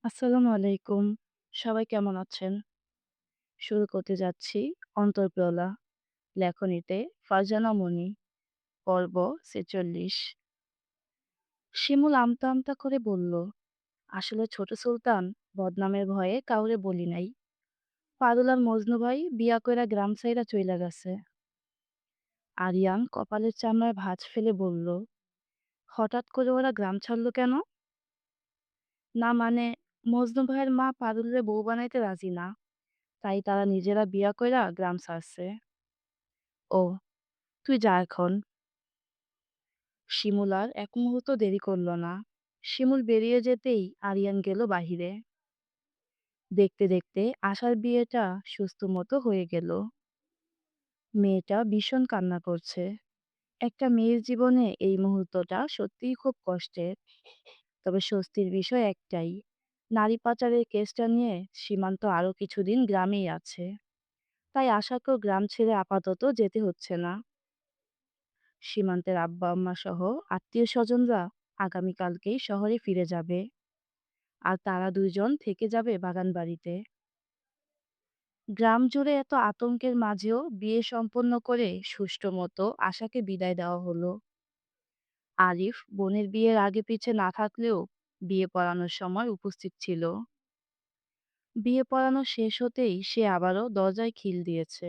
আসসালামু আলাইকুম। সবাই কেমন আছেন? শুরু করতে যাচ্ছি অন্তঃপ্রলা লেখনীতে ফারজানা মনি, পর্ব ৪৬। শিমুল আমতা আমতা করে বলল, আসলে ছোট সুলতান বদনামের ভয়ে কাউরে বলি নাই। পারুল আর মজনু ভাই বিয়া কইরা গ্রাম ছাইরা চইলা গেছে। আরিয়ান কপালের চামড়ায় ভাঁজ ফেলে বলল, হঠাৎ করে ওরা গ্রাম ছাড়লো কেন? না মানে, মজনু ভাইয়ের মা পারুলরে বউ বানাইতে রাজি না, তাই তারা নিজেরা বিয়া কইরা গ্রাম ছাড়ছে। ও, তুই যা এখন। শিমুল আর এক মুহূর্ত দেরি করল না। শিমুল বেরিয়ে যেতেই আরিয়ান গেল বাহিরে। দেখতে দেখতে আশার বিয়েটা সুস্থ মতো হয়ে গেল। মেয়েটা ভীষণ কান্না করছে। একটা মেয়ের জীবনে এই মুহূর্তটা সত্যিই খুব কষ্টের। তবে স্বস্তির বিষয় একটাই, নারী পাচারের কেসটা নিয়ে সীমান্ত আরো কিছুদিন গ্রামেই আছে। তাই আশাকেও গ্রাম ছেড়ে আপাতত যেতে হচ্ছে না। সীমান্তের আব্বা আম্মা সহ আত্মীয় স্বজনরা আগামীকালকেই শহরে ফিরে যাবে, আর তারা দুইজন থেকে যাবে বাগানবাড়িতে। গ্রাম জুড়ে এত আতঙ্কের মাঝেও বিয়ে সম্পন্ন করে সুষ্ঠু মতো আশাকে বিদায় দেওয়া হলো। আরিফ বোনের বিয়ের আগে পিছে না থাকলেও বিয়ে পড়ানোর সময় উপস্থিত ছিল। বিয়ে পড়ানো শেষ হতেই সে আবারও দরজায় খিল দিয়েছে।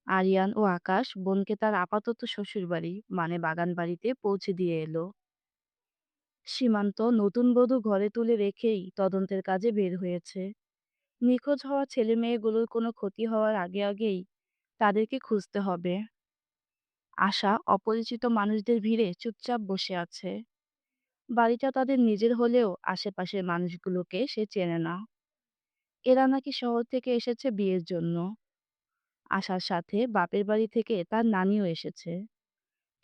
আরিয়ান ও আকাশ বোনকে তার আপাতত শ্বশুরবাড়ি মানে বাগানবাড়িতে পৌঁছে দিয়ে এলো। সীমান্ত নতুন বধূ ঘরে তুলে রেখেই তদন্তের কাজে বের হয়েছে। নিখোঁজ হওয়া ছেলে মেয়েগুলোর কোনো ক্ষতি হওয়ার আগে আগেই তাদেরকে খুঁজতে হবে। আশা অপরিচিত মানুষদের ভিড়ে চুপচাপ বসে আছে। বাড়িটা তাদের নিজের হলেও আশেপাশের মানুষগুলোকে সে চেনে না। এরা নাকি শহর থেকে এসেছে বিয়ের জন্য। আশার সাথে বাপের বাড়ি থেকে তার নানিও এসেছে,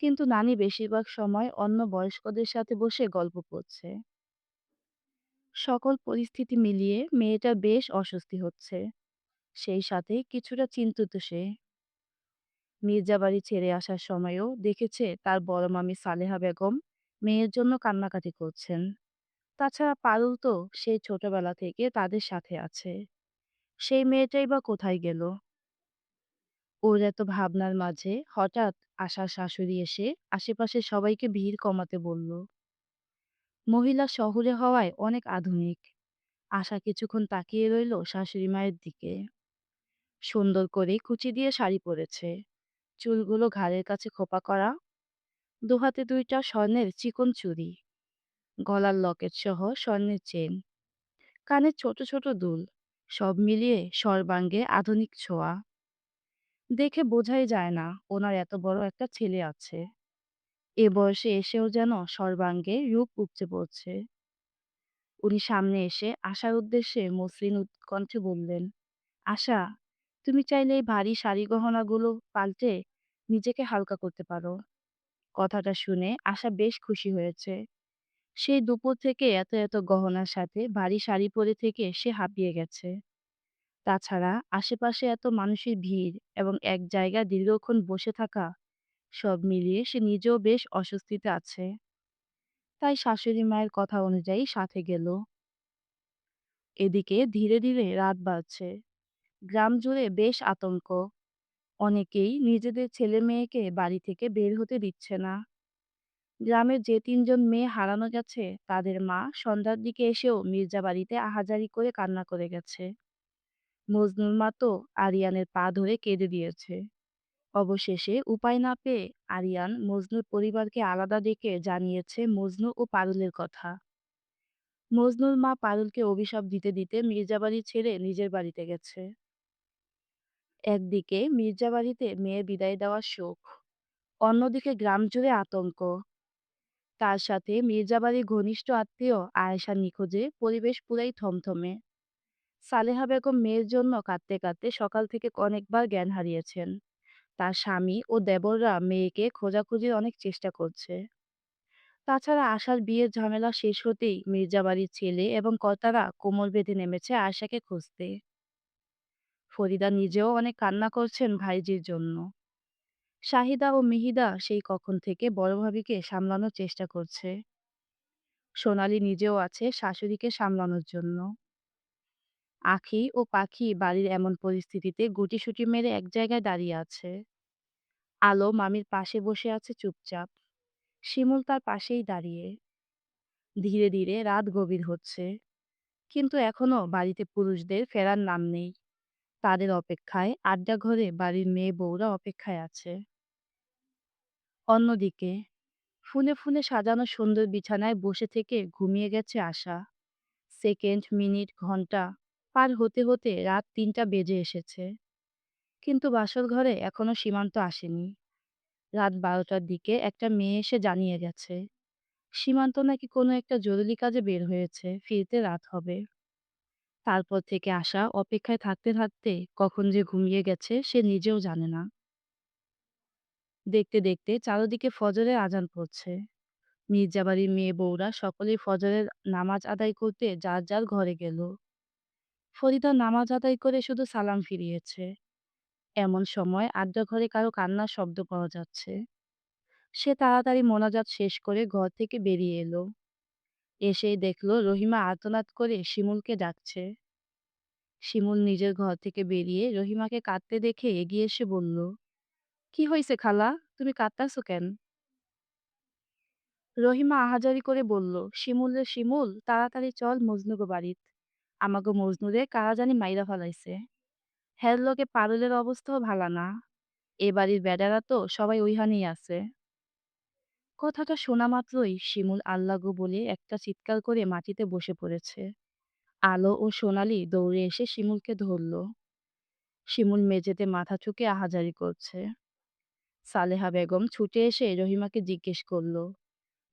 কিন্তু নানি বেশিরভাগ সময় অন্য বয়স্কদের সাথে বসে গল্প করছে। সকল পরিস্থিতি মিলিয়ে মেয়েটা বেশ অস্বস্তি হচ্ছে, সেই সাথে কিছুটা চিন্তিত সে। মির্জাবাড়ি ছেড়ে আসার সময়ও দেখেছে তার বড় মামি সালেহা বেগম মেয়ের জন্য কান্নাকাটি করছেন। তাছাড়া পারুল তো সেই ছোটবেলা থেকে তাদের সাথে আছে। সেই মেয়েটাই বা কোথায় গেল? ওর এত ভাবনার মাঝে হঠাৎ আশার শাশুড়ি এসে আশেপাশে সবাইকে ভিড় কমাতে বলল। মহিলা শহরে হওয়ায় অনেক আধুনিক। আশা কিছুক্ষণ তাকিয়ে রইল শাশুড়ি মায়ের দিকে। সুন্দর করে কুচি দিয়ে শাড়ি পরেছে, চুলগুলো ঘাড়ের কাছে খোপা করা, দুহাতে দুইটা স্বর্ণের চিকন চুড়ি, গলার লকেট সহ স্বর্ণের চেন, কানে ছোট ছোট দুল, সব মিলিয়ে সর্বাঙ্গে আধুনিক ছোঁয়া। দেখে বোঝাই যায় না ওনার এত বড় একটা ছেলে আছে। এ বয়সে এসেও যেন সর্বাঙ্গে রূপ উপচে পড়ছে। উনি সামনে এসে আশার উদ্দেশ্যে মসৃণ কণ্ঠে বললেন, আশা, তুমি চাইলে এই ভারী শাড়ি গহনাগুলো পাল্টে নিজেকে হালকা করতে পারো। কথাটা শুনে আশা বেশ খুশি হয়েছে। সেই দুপুর থেকে এত এত গহনার সাথে ভারী শাড়ি পরে থেকে সে হাঁপিয়ে গেছে। তাছাড়া আশেপাশে এত মানুষের ভিড় এবং এক জায়গায় দীর্ঘক্ষণ বসে থাকা, সব মিলিয়ে সে নিজেও বেশ অস্বস্তিতে আছে। তাই শাশুড়ি মায়ের কথা অনুযায়ী সাথে গেল। এদিকে ধীরে ধীরে রাত বাড়ছে। গ্রাম জুড়ে বেশ আতঙ্ক। অনেকেই নিজেদের ছেলে মেয়েকে বাড়ি থেকে বের হতে দিচ্ছে না। গ্রামের যে তিনজন মেয়ে হারানো গেছে তাদের মা সন্ধ্যার দিকে এসেও মির্জা বাড়িতে আহাজারি করে কান্না করে গেছে। মজনুর মা তো আরিয়ানের পা ধরে কেঁদে দিয়েছে। অবশেষে উপায় না পেয়ে আরিয়ান মজনুর পরিবারকে আলাদা ডেকে জানিয়েছে মজনু ও পারুলের কথা। মজনুর মা পারুলকে অভিশাপ দিতে দিতে মির্জাবাড়ি ছেড়ে নিজের বাড়িতে গেছে। একদিকে মির্জাবাড়িতে মেয়ে বিদায় দেওয়ার শোক, অন্যদিকে গ্রাম জুড়ে আতঙ্ক। তার সাথে মির্জাবাড়ির ঘনিষ্ঠ আত্মীয় আয়েশার নিখোঁজে পরিবেশ পুরাই থমথমে। সালেহা বেগম মেয়ের জন্য কাঁদতে কাঁদতে সকাল থেকে অনেকবার জ্ঞান হারিয়েছেন। তার স্বামী ও দেবররা মেয়েকে খোঁজাখুঁজির অনেক চেষ্টা করছে। তাছাড়া আশার বিয়ের ঝামেলা শেষ হতেই মির্জাবাড়ির ছেলে এবং কর্তারা কোমর বেঁধে নেমেছে আয়শাকে খুঁজতে। ফরিদা নিজেও অনেক কান্না করছেন ভাইজির জন্য। শাহিদা ও মিহিদা সেই কখন থেকে বড় ভাবিকে সামলানোর চেষ্টা করছে। সোনালি নিজেও আছে শাশুড়িকে সামলানোর জন্য। আঁখি ও পাখি বাড়ির এমন পরিস্থিতিতে গুটিসুটি মেরে এক জায়গায় দাঁড়িয়ে আছে। আলো মামির পাশে বসে আছে চুপচাপ। শিমুল তার পাশেই দাঁড়িয়ে। ধীরে ধীরে রাত গভীর হচ্ছে, কিন্তু এখনো বাড়িতে পুরুষদের ফেরার নাম নেই। তাদের অপেক্ষায় আড্ডা ঘরে বাড়ির মেয়ে বউরা অপেক্ষায় আছে। অন্যদিকে ফুলে ফুলে সাজানো সুন্দর বিছানায় বসে থেকে ঘুমিয়ে গেছে আশা। সেকেন্ড, মিনিট, ঘন্টা পার হতে হতে রাত ৩টা বেজে এসেছে। কিন্তু বাসর ঘরে এখনো সীমান্ত আসেনি। রাত ১২টার দিকে একটা মেয়ে এসে জানিয়ে গেছে সীমান্ত নাকি কোনো একটা জরুরি কাজে বের হয়েছে, ফিরতে রাত হবে। তারপর থেকে আশা অপেক্ষায় থাকতে থাকতে কখন যে ঘুমিয়ে গেছে সে নিজেও জানে না। দেখতে দেখতে চারদিকে ফজরের আজান পড়ছে। মির্জাবাড়ির মেয়ে বউরা সকলেই ফজরের নামাজ আদায় করতে যার যার ঘরে গেল। ফরিদা নামাজ আদায় করে শুধু সালাম ফিরিয়েছে। এমন সময় আড্ডা ঘরে কারো কান্নার শব্দ পাওয়া যাচ্ছে। সে তাড়াতাড়ি মোনাজাত শেষ করে ঘর থেকে বেরিয়ে এলো। এসেই দেখলো রহিমা আর্তনাদ করে শিমুলকে ডাকছে। শিমুল নিজের ঘর থেকে বেরিয়ে রহিমাকে কাঁদতে দেখে এগিয়ে এসে বলল, কি হয়েছে খালা, তুমি কাঁদতাছো কেন? রহিমা আহাজারি করে বলল, শিমুল রে শিমুল, তাড়াতাড়ি চল মজনুগো বাড়িত। আমাগো মজনুরে কারা জানি মাইরা ফালাইছে। হের লগে পারুলের অবস্থাও ভালা না। এ বাড়ির বেডারা তো সবাই ওইখানেই আছে। কথাটা শোনা মাত্রই শিমুল আল্লাগো বলে একটা চিৎকার করে মাটিতে বসে পড়েছে। আলো ও সোনালি দৌড়ে এসে শিমুলকে ধরল। শিমুল মেঝেতে মাথা ঠুকে আহাজারি করছে। সালেহা বেগম ছুটে এসে রহিমাকে জিজ্ঞেস করল,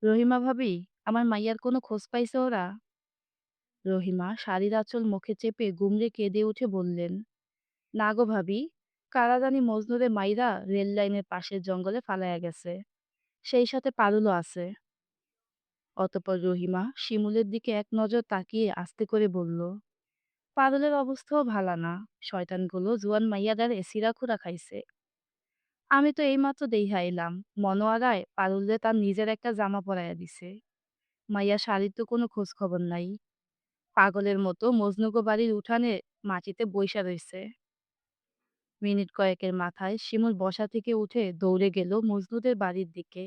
রহিমা ভাবি, আমার মাইয়ার কোনো খোঁজ পাইছে ওরা? রহিমা শাড়ির আঁচল মুখে চেপে গুমড়ে কেঁদে উঠে বললেন, না গো ভাবি, কারা জানি মজনুরে মাইরা রেল লাইনের পাশের জঙ্গলে ফালাইয়া গেছে। সেই সাথে পারুলও আছে। অতঃপর রহিমা শিমুলের দিকে এক নজর তাকিয়ে আস্তে করে বলল, পারুলের অবস্থাও ভালা না। শয়তানগুলো জুয়ান মাইয়াদার এসিরা খুঁড়া খাইছে। আমি তো এইমাত্র দেইহা এলাম, মনোয়ারায় পারুলরে তার নিজের একটা জামা পরাইয়া দিছে। মাইয়া শাড়ির তো কোনো খোঁজ খবর নাই। পাগলের মতো মজনুগো বাড়ির উঠানে মাটিতে বইসা রইছে। মিনিট কয়েকের মাথায় শিমুল বসা থেকে উঠে দৌড়ে গেল মজনুদের বাড়ির দিকে।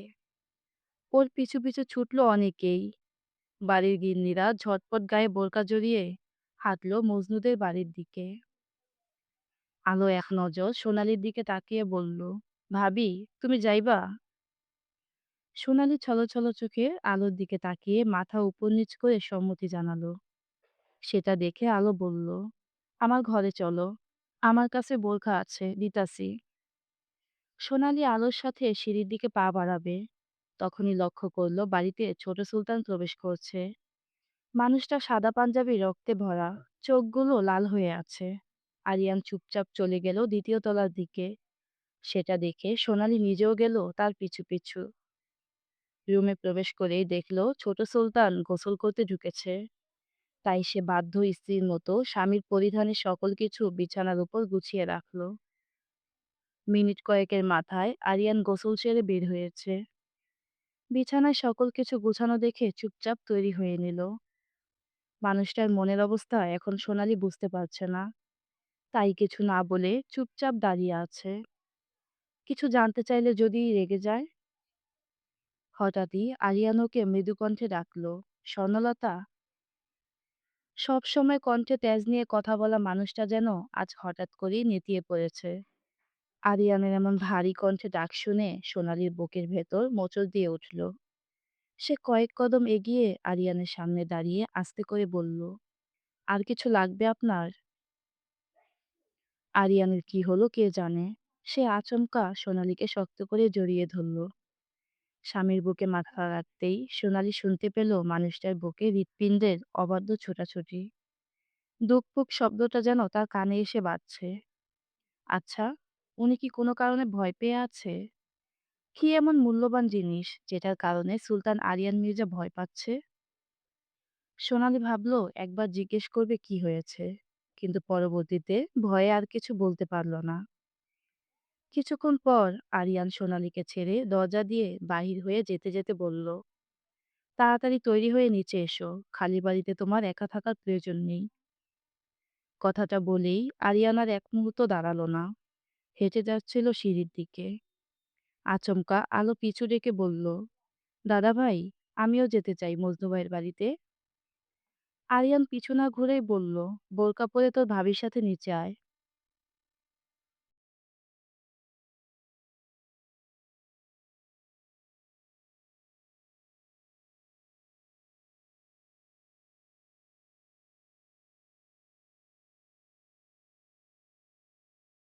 ওর পিছু পিছু ছুটলো অনেকেই। বাড়ির গিন্নিরা ঝটপট গায়ে বোরকা জড়িয়ে হাঁটলো মজনুদের বাড়ির দিকে। আলো এক নজর সোনালির দিকে তাকিয়ে বলল, ভাবি, তুমি যাইবা? সোনালি ছলছল চোখে আলোর দিকে তাকিয়ে মাথা উপর নিচ করে সম্মতি জানালো। সেটা দেখে আলো বলল, আমার ঘরে চলো, আমার কাছে বোরখা আছে, দিতাছি। সোনালি আলোর সাথে সিঁড়ির দিকে পা বাড়াবে, তখনই লক্ষ্য করলো বাড়িতে ছোট সুলতান প্রবেশ করছে। মানুষটা সাদা পাঞ্জাবি রক্তে ভরা, চোখগুলো লাল হয়ে আছে। আরিয়ান চুপচাপ চলে গেল দ্বিতীয় তলার দিকে। সেটা দেখে সোনালি নিজেও গেল তার পিছু পিছু। রুমে প্রবেশ করেই দেখলো ছোট সুলতান গোসল করতে ঢুকেছে। তাই সে বাধ্য স্ত্রীর মতো স্বামীর পরিধানের সকল কিছু বিছানার উপর গুছিয়ে রাখলো। মিনিট কয়েকের মাথায় আরিয়ান গোসল সেরে বের হয়েছে। বিছানায় সকল কিছু গুছানো দেখে চুপচাপ তৈরি হয়ে নিল। মানুষটার মনের অবস্থা এখন সোনালি বুঝতে পারছে না, তাই কিছু না বলে চুপচাপ দাঁড়িয়ে আছে। কিছু জানতে চাইলে যদি রেগে যায়। হঠাৎই আরিয়ান ওকে মৃদু কণ্ঠে ডাকলো, স্বর্ণলতা। সব সময় কণ্ঠে তেজ নিয়ে কথা বলা মানুষটা যেন আজ হঠাৎ করেই নেতিয়ে পড়েছে। আরিয়ানের এমন ভারী কণ্ঠে ডাক শুনে সোনালির বুকের ভেতর মোচড় দিয়ে উঠল। সে কয়েক কদম এগিয়ে আরিয়ানের সামনে দাঁড়িয়ে আস্তে করে বলল, আর কিছু লাগবে আপনার? আরিয়ানের কি হলো কে জানে। সে আচমকা সোনালীকে শক্ত করে জড়িয়ে ধরল। স্বামীর বুকে মাথা রাখতেই সোনালী শুনতে পেল মানুষটার বুকে হৃৎপিণ্ডের অবাধ্য ছোটাছুটি। দুকপুক শব্দটা যেন তার কানে এসে বাজছে। আচ্ছা, উনি কি কোনো কারণে ভয় পেয়ে আছে? কি এমন মূল্যবান জিনিস যেটার কারণে সুলতান আরিয়ান মির্জা ভয় পাচ্ছে? সোনালী ভাবলো একবার জিজ্ঞেস করবে কি হয়েছে, কিন্তু পরবর্তীতে ভয়ে আর কিছু বলতে পারল না। কিছুক্ষণ পর আরিয়ান সোনালীকে ছেড়ে দরজা দিয়ে বাহির হয়ে যেতে যেতে বলল, তাড়াতাড়ি তৈরি হয়ে নিচে এসো। খালি বাড়িতে তোমার একা থাকার প্রয়োজন নেই। কথাটা বলেই আরিয়ান আর এক মুহূর্ত দাঁড়ালো না। হেঁটে যাচ্ছিল সিঁড়ির দিকে। আচমকা আলো পিছু ডেকে বলল, দাদা ভাই, আমিও যেতে চাই মজনু ভাইয়ের বাড়িতে। আরিয়ান পিছু না ঘুরেই বলল, বোরকা পরে তোর ভাবির সাথে নিচে আয়।